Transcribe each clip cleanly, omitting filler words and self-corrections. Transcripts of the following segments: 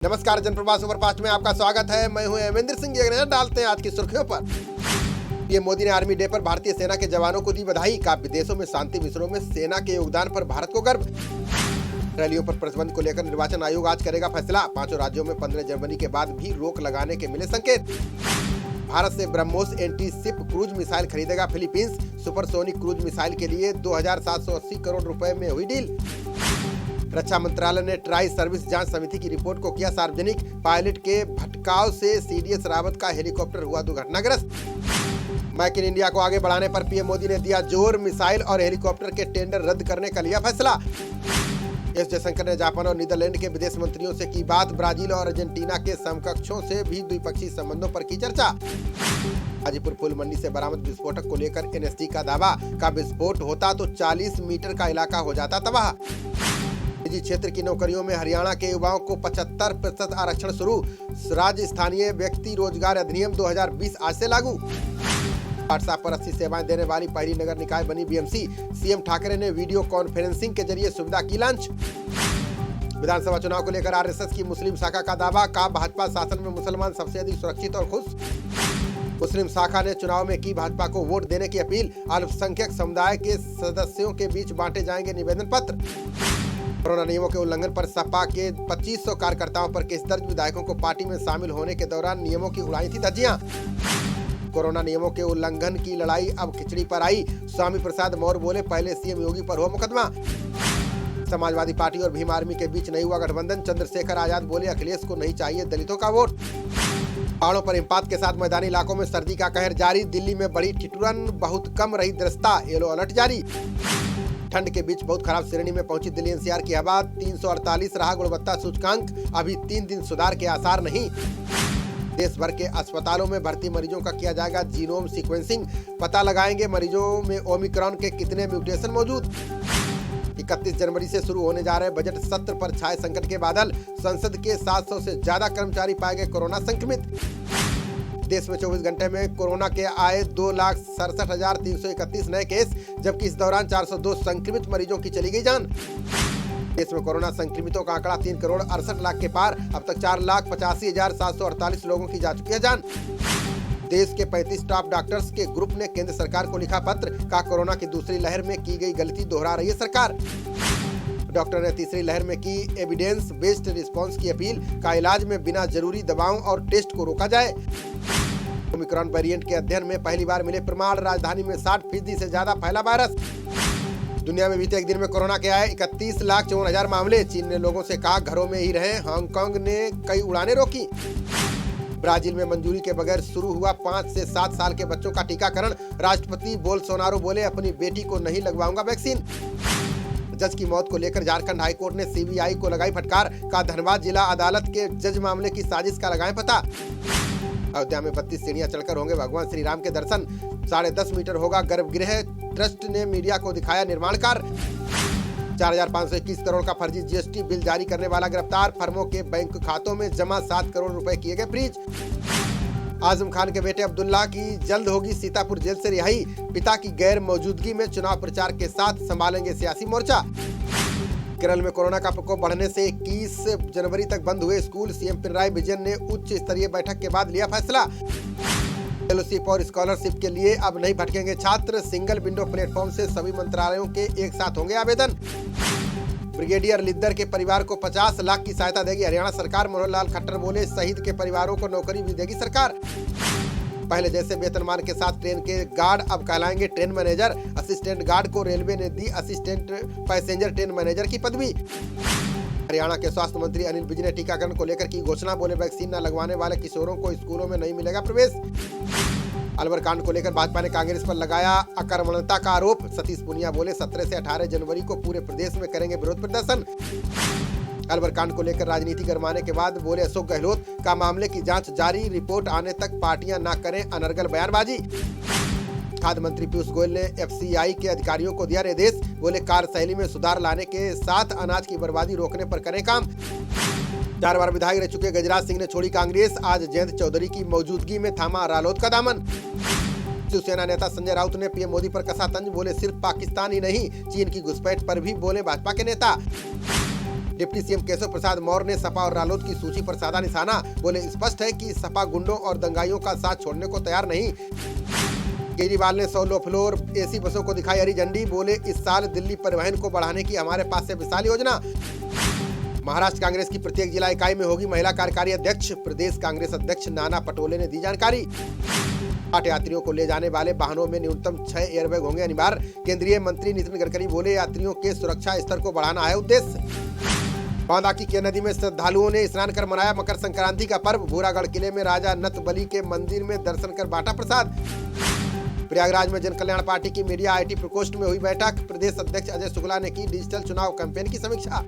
नमस्कार, जनप्रवास सुपरफास्ट में आपका स्वागत है। मैं हूं अमरिंदर सिंह। एक नजर डालते हैं आज की सुर्खियों पर। पीएम मोदी ने आर्मी डे पर भारतीय सेना के जवानों को दी बधाई। कहा विदेशों में शांति मिशनों में सेना के योगदान पर भारत को गर्व। रैलियों पर प्रतिबंध को लेकर निर्वाचन आयोग आज करेगा फैसला। 5 राज्यों में 15 जनवरी के बाद भी रोक लगाने के मिले संकेत। भारत से BrahMos anti ship cruise missile खरीदेगा फिलीपींस। सुपरसोनिक क्रूज मिसाइल के लिए 2,780 करोड़ रुपए में हुई डील। रक्षा मंत्रालय ने ट्राई सर्विस जांच समिति की रिपोर्ट को किया सार्वजनिक। पायलट के भटकाव से सीडीएस रावत का हेलीकॉप्टर हुआ दुर्घटनाग्रस्त। मेक इन इंडिया को आगे बढ़ाने पर पीएम मोदी ने दिया जोर। मिसाइल और हेलीकॉप्टर के टेंडर रद्द करने का लिया फैसला। एस जयशंकर ने जापान और नीदरलैंड के विदेश मंत्रियों से की बात। ब्राजील और अर्जेंटीना के समकक्षों से भी द्विपक्षीय संबंधों पर की चर्चा। हाजीपुर फूल मंडी से बरामद विस्फोटक को लेकर एनएसडी का दावा। का विस्फोट होता तो 40 मीटर का इलाका हो जाता तबाह। निजी क्षेत्र की नौकरियों में हरियाणा के युवाओं को 75% आरक्षण शुरू। राज्य स्थानीय व्यक्ति रोजगार अधिनियम 2020 आज से लागू। व्हाट्सएप पर 80 सेवाएं देने वाली पहली नगर निकाय बनी बीएमसी। सीएम ठाकरे ने वीडियो कॉन्फ्रेंसिंग के जरिए सुविधा की लॉन्च। विधानसभा चुनाव को लेकर आरएसएस की मुस्लिम शाखा का दावा। कहा भाजपा शासन में मुसलमान सबसे अधिक सुरक्षित और खुश। मुस्लिम शाखा ने चुनाव में की भाजपा को वोट देने की अपील। अल्पसंख्यक समुदाय के सदस्यों के बीच बांटे जाएंगे निवेदन पत्र। कोरोना नियमों के उल्लंघन पर सपा के 2500 कार्यकर्ताओं पर केस दर्ज। विधायकों को पार्टी में शामिल होने के दौरान नियमों की उड़ाई थी धज्जियां। कोरोना नियमों के उल्लंघन की लड़ाई अब खिचड़ी पर आई। स्वामी प्रसाद मौर्य बोले पहले सीएम योगी पर हुआ मुकदमा। समाजवादी पार्टी और भीम आर्मी के बीच नहीं हुआ गठबंधन। चंद्रशेखर आजाद बोले अखिलेश को नहीं चाहिए दलितों का वोट। पहाड़ों पर हिमपात के साथ मैदानी इलाकों में सर्दी का कहर जारी। दिल्ली में बड़ी ठिठुरन, बहुत कम रही दृश्यता। येलो अलर्ट जारी। ठंड के बीच बहुत खराब श्रेणी में पहुंची दिल्ली एनसीआर की हवा। 348 रहा गुणवत्ता सूचकांक। अभी 3 दिन सुधार के आसार नहीं। देश भर के अस्पतालों में भर्ती मरीजों का किया जाएगा जीनोम सीक्वेंसिंग। पता लगाएंगे मरीजों में ओमिक्रॉन के कितने म्यूटेशन मौजूद। 31 जनवरी से शुरू होने जा रहे बजट सत्र पर छाए संकट के बादल। संसद के 700 से ज्यादा कर्मचारी पाए गए कोरोना संक्रमित। देश में 24 घंटे में कोरोना के आए 2,67,331 नए केस, जबकि इस दौरान 402 संक्रमित मरीजों की चली गई जान। देश में कोरोना संक्रमितों का आंकड़ा 3 करोड़ 68 लाख के पार। अब तक 4,85,748 लोगों की जा चुकी है जान। देश के 35 टॉप डॉक्टर्स के ग्रुप ने केंद्र सरकार को लिखा पत्र। कहा कोरोना की दूसरी लहर में की गई गलती दोहरा रही है सरकार। डॉक्टर ने तीसरी लहर में की एविडेंस बेस्ड रिस्पांस की अपील। का इलाज में बिना जरूरी दवाओं और टेस्ट को रोका जाए। ओमिक्रॉन वेरिएंट के अध्ययन में पहली बार मिले प्रमाण। राजधानी में 60% से ज्यादा फैला वायरस। दुनिया में बीते एक दिन में कोरोना के आए 31,54,000 मामले। चीन ने लोगों से कहा घरों में ही रहें। हांगकांग ने कई उड़ानें रोकी। ब्राजील में मंजूरी के बगैर शुरू हुआ 5 से 7 साल के बच्चों का टीकाकरण। राष्ट्रपति बोल्सोनारो बोले अपनी बेटी को नहीं लगवाऊंगा वैक्सीन। जज की मौत को लेकर झारखंड हाईकोर्ट ने सीबीआई को लगाई फटकार। का धनबाद जिला अदालत के जज मामले की साजिश का लगाएं पता। अयोध्या में 32 सीढ़ियां चढ़कर होंगे भगवान श्री राम के दर्शन। 10.5 मीटर होगा गर्भगृह। ट्रस्ट ने मीडिया को दिखाया निर्माण कार्य। 4,521 करोड़ का फर्जी जीएसटी बिल जारी करने वाला गिरफ्तार। फर्मों के बैंक खातों में जमा 7 करोड़ रुपए किए गए फ्रीज। आजम खान के बेटे अब्दुल्ला की जल्द होगी सीतापुर जेल से रिहाई। पिता की गैर मौजूदगी में चुनाव प्रचार के साथ संभालेंगे सियासी मोर्चा। केरल में कोरोना का प्रकोप बढ़ने से 21 जनवरी तक बंद हुए स्कूल। सीएम पिनराई विजयन ने उच्च स्तरीय बैठक के बाद लिया फैसला। फेलोशिप और स्कॉलरशिप के लिए अब नहीं भटकेंगे छात्र। सिंगल विंडो प्लेटफॉर्म से सभी मंत्रालयों के एक साथ होंगे आवेदन। ब्रिगेडियर लिद्दर के परिवार को 50 लाख की सहायता देगी हरियाणा सरकार। मनोहर लाल खट्टर बोले शहीद के परिवारों को नौकरी भी देगी सरकार। पहले जैसे वेतनमान के साथ ट्रेन के गार्ड अब कहलाएंगे ट्रेन मैनेजर। असिस्टेंट गार्ड को रेलवे ने दी असिस्टेंट पैसेंजर ट्रेन मैनेजर की पदवी। हरियाणा के स्वास्थ्य मंत्री अनिल विज ने टीकाकरण को लेकर की घोषणा। बोले वैक्सीन न लगवाने वाले किशोरों को स्कूलों में नहीं मिलेगा प्रवेश। अलवर कांड को लेकर भाजपा ने कांग्रेस पर लगाया अकर्मण्यता का आरोप। सतीश पुनिया बोले 17 से 18 जनवरी को पूरे प्रदेश में करेंगे विरोध प्रदर्शन। अलवर कांड को लेकर राजनीति गरमाने के बाद बोले अशोक गहलोत। का मामले की जांच जारी। रिपोर्ट आने तक पार्टियां ना करें अनर्गल बयानबाजी। खाद्य मंत्री पीयूष गोयल ने एफसीआई के अधिकारियों को दिया निर्देश। बोले कार्यशैली में सुधार लाने के साथ अनाज की बर्बादी रोकने पर करें काम। 4 बार विधायक रह चुके गजराज सिंह ने छोड़ी कांग्रेस। आज जयंत चौधरी की मौजूदगी में थामा रालोद का दामन। शिवसेना नेता संजय राउत ने पीएम मोदी पर कसा तंज। बोले सिर्फ पाकिस्तान ही नहीं चीन की घुसपैठ पर भी बोले भाजपा के नेता। डिप्टी सीएम केशव प्रसाद मौर्य ने सपा और रालोद की सूची पर साधा निशाना, बोले स्पष्ट है कि सपा गुंडों और दंगाइयों का साथ छोड़ने को तैयार नहीं। केजरीवाल ने 100 लो फ्लोर एसी बसों को दिखाई हरी झंडी, बोले इस साल दिल्ली परिवहन को बढ़ाने की हमारे पास से विशाल योजना। महाराष्ट्र कांग्रेस की प्रत्येक जिला इकाई में होगी महिला कार्यकारी अध्यक्ष, प्रदेश कांग्रेस अध्यक्ष नाना पटोले ने दी जानकारी। पाठ यात्रियों को ले जाने वाले वाहनों में न्यूनतम 6 एयरबैग होंगे अनिवार्य, केंद्रीय मंत्री नितिन गडकरी बोले यात्रियों के सुरक्षा स्तर को बढ़ाना है उद्देश्य। बांदा की के नदी में श्रद्धालुओं ने स्नान कर मनाया मकर संक्रांति का पर्व, भूरागढ़ किले में राजा नतबली के मंदिर में दर्शन कर बांटा प्रसाद। प्रयागराज में जन कल्याण पार्टी की मीडिया आईटी प्रकोष्ठ में हुई बैठक, प्रदेश अध्यक्ष अजय शुक्ला ने की डिजिटल चुनाव कैंपेन की समीक्षा।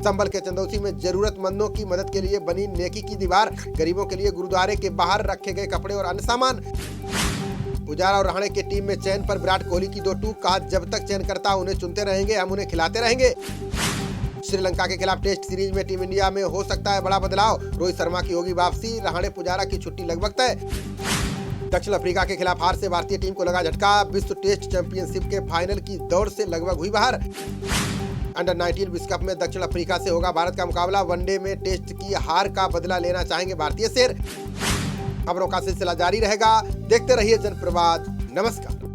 संभल के चंदौसी में जरूरतमंदों की मदद के लिए बनी नेकी की दीवार, गरीबों के लिए गुरुद्वारे के बाहर रखे गए कपड़े और अन्य सामान। पुजारा और रहाणे की टीम में चयन पर विराट कोहली की 2 टूक, कहा जब तक चयनकर्ता उन्हें चुनते रहेंगे हम उन्हें खिलाते रहेंगे। श्रीलंका के खिलाफ टेस्ट सीरीज में टीम इंडिया में हो सकता है बड़ा बदलाव, रोहित शर्मा की होगी वापसी, रहाणे पुजारा की छुट्टी लगभग तय। दक्षिण अफ्रीका के खिलाफ हार से भारतीय टीम को लगा झटका, विश्व टेस्ट चैंपियनशिप के फाइनल की दौड़ से लगभग हुई बाहर। अंडर 19 विश्व कप में दक्षिण अफ्रीका से होगा भारत का मुकाबला, वनडे में टेस्ट की हार का बदला लेना चाहेंगे भारतीय शेर। खबरों का सिलसिला जारी रहेगा, देखते रहिए जनप्रवाद। नमस्कार।